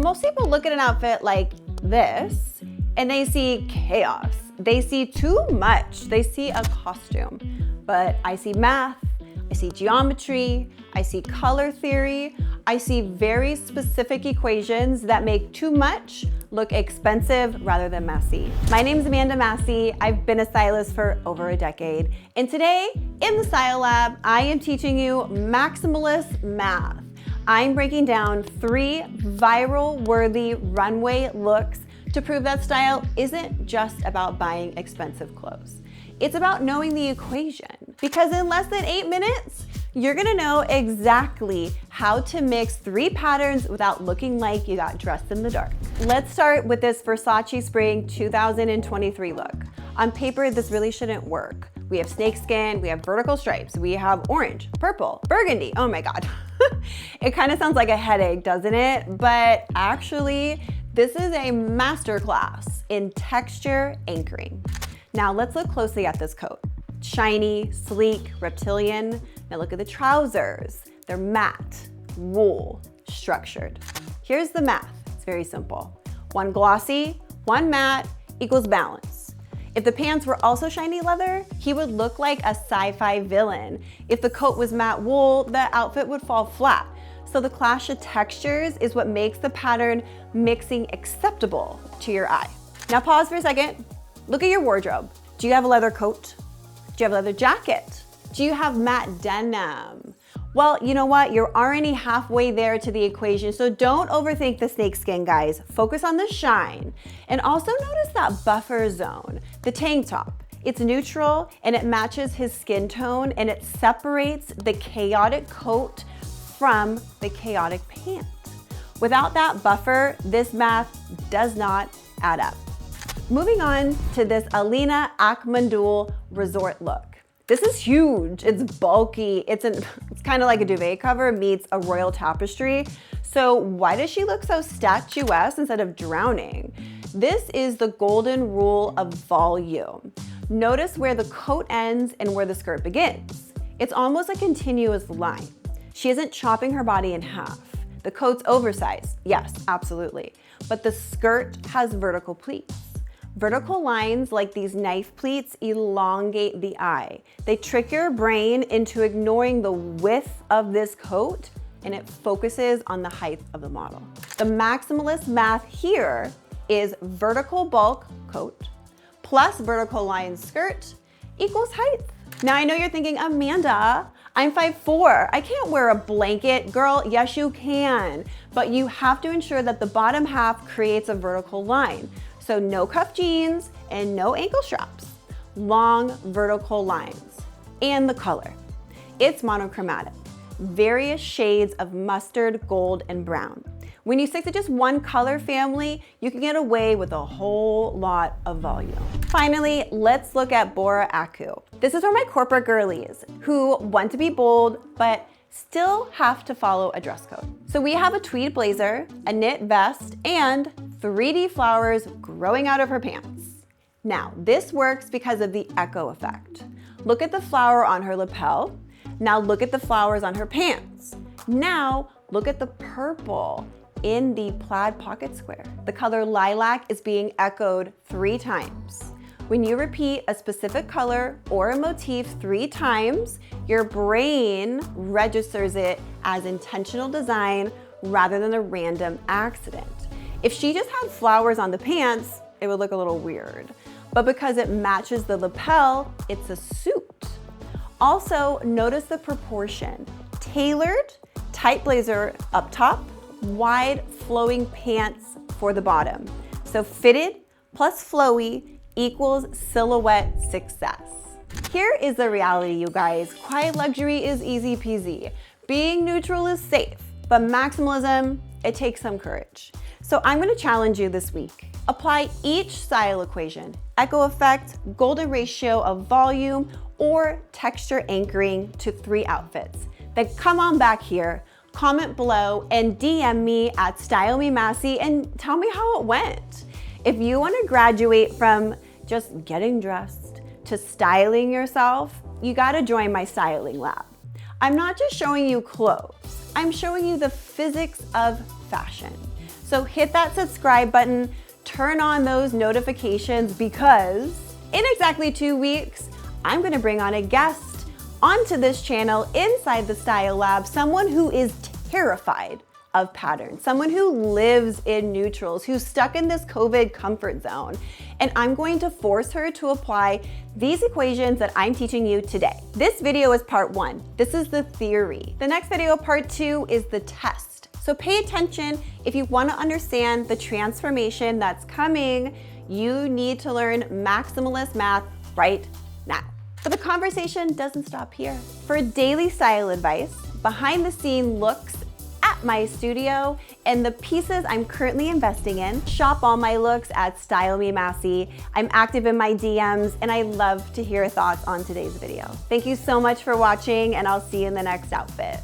Most people look at an outfit like this and they see chaos. They see too much. They see a costume. But I see math, I see geometry, I see color theory, I see very specific equations that make too much look expensive rather than messy. My name is Amanda Massey. I've been a stylist for over a decade. And today in the Style Lab, I am teaching you maximalist math. I'm breaking down 3 viral-worthy runway looks to prove that style isn't just about buying expensive clothes. It's about knowing the equation. Because in less than 8 minutes, you're gonna know exactly how to mix 3 patterns without looking like you got dressed in the dark. Let's start with this Versace Spring 2023 look. On paper, this really shouldn't work. We have snakeskin, we have vertical stripes, we have orange, purple, burgundy, oh my God. It kind of sounds like a headache, doesn't it? But actually, this is a masterclass in texture anchoring. Now let's look closely at this coat. Shiny, sleek, reptilian. Now look at the trousers. They're matte, wool, structured. Here's the math, it's very simple. 1 glossy, 1 matte equals balance. If the pants were also shiny leather, he would look like a sci-fi villain. If the coat was matte wool, the outfit would fall flat. So the clash of textures is what makes the pattern mixing acceptable to your eye. Now pause for a second. Look at your wardrobe. Do you have a leather coat? Do you have a leather jacket? Do you have matte denim? Well, you know what? You're already halfway there to the equation, so don't overthink the snakeskin, guys. Focus on the shine. And also notice that buffer zone, the tank top. It's neutral and it matches his skin tone and it separates the chaotic coat from the chaotic pant. Without that buffer, this math does not add up. Moving on to this Alina Akmandul resort look. This is huge, it's bulky, it's kind of like a duvet cover meets a royal tapestry. So why does she look so statuesque instead of drowning? This is the golden rule of volume. Notice where the coat ends and where the skirt begins. It's almost a continuous line. She isn't chopping her body in half. The coat's oversized, yes, absolutely. But the skirt has vertical pleats. Vertical lines like these knife pleats elongate the eye. They trick your brain into ignoring the width of this coat and it focuses on the height of the model. The maximalist math here is vertical bulk coat plus vertical line skirt equals height. Now I know you're thinking, Amanda, I'm 5'4". I can't wear a blanket. Girl, yes you can, but you have to ensure that the bottom half creates a vertical line. So no cuff jeans and no ankle straps. Long vertical lines. And the color. It's monochromatic. Various shades of mustard, gold, and brown. When you stick to just one color family, you can get away with a whole lot of volume. Finally, let's look at Bora Aku. This is for my corporate girlies who want to be bold, but still have to follow a dress code. So we have a tweed blazer, a knit vest, and 3D flowers growing out of her pants. Now, this works because of the echo effect. Look at the flower on her lapel. Now look at the flowers on her pants. Now look at the purple in the plaid pocket square. The color lilac is being echoed 3 times. When you repeat a specific color or a motif 3 times, your brain registers it as intentional design rather than a random accident. If she just had flowers on the pants, it would look a little weird. But because it matches the lapel, it's a suit. Also, notice the proportion. Tailored, tight blazer up top, wide flowing pants for the bottom. So fitted plus flowy equals silhouette success. Here is the reality, you guys. Quiet luxury is easy peasy. Being neutral is safe, but maximalism, it takes some courage. So I'm gonna challenge you this week. Apply each style equation, echo effect, golden ratio of volume, or texture anchoring to 3 outfits. Then come on back here, comment below, and DM me at StyleMeMassey and tell me how it went. If you wanna graduate from just getting dressed to styling yourself, you gotta join my styling lab. I'm not just showing you clothes, I'm showing you the physics of fashion. So hit that subscribe button, turn on those notifications, because in exactly 2 weeks, I'm gonna bring on a guest onto this channel inside the Style Lab, someone who is terrified of patterns, someone who lives in neutrals, who's stuck in this COVID comfort zone. And I'm going to force her to apply these equations that I'm teaching you today. This video is part 1. This is the theory. The next video, part 2, is the test. So pay attention. If you want to understand the transformation that's coming, you need to learn maximalist math right now. But the conversation doesn't stop here. For daily style advice, behind the scene looks at my studio and the pieces I'm currently investing in, shop all my looks at Style Me Massy. I'm active in my DMs and I love to hear thoughts on today's video. Thank you so much for watching, and I'll see you in the next outfit.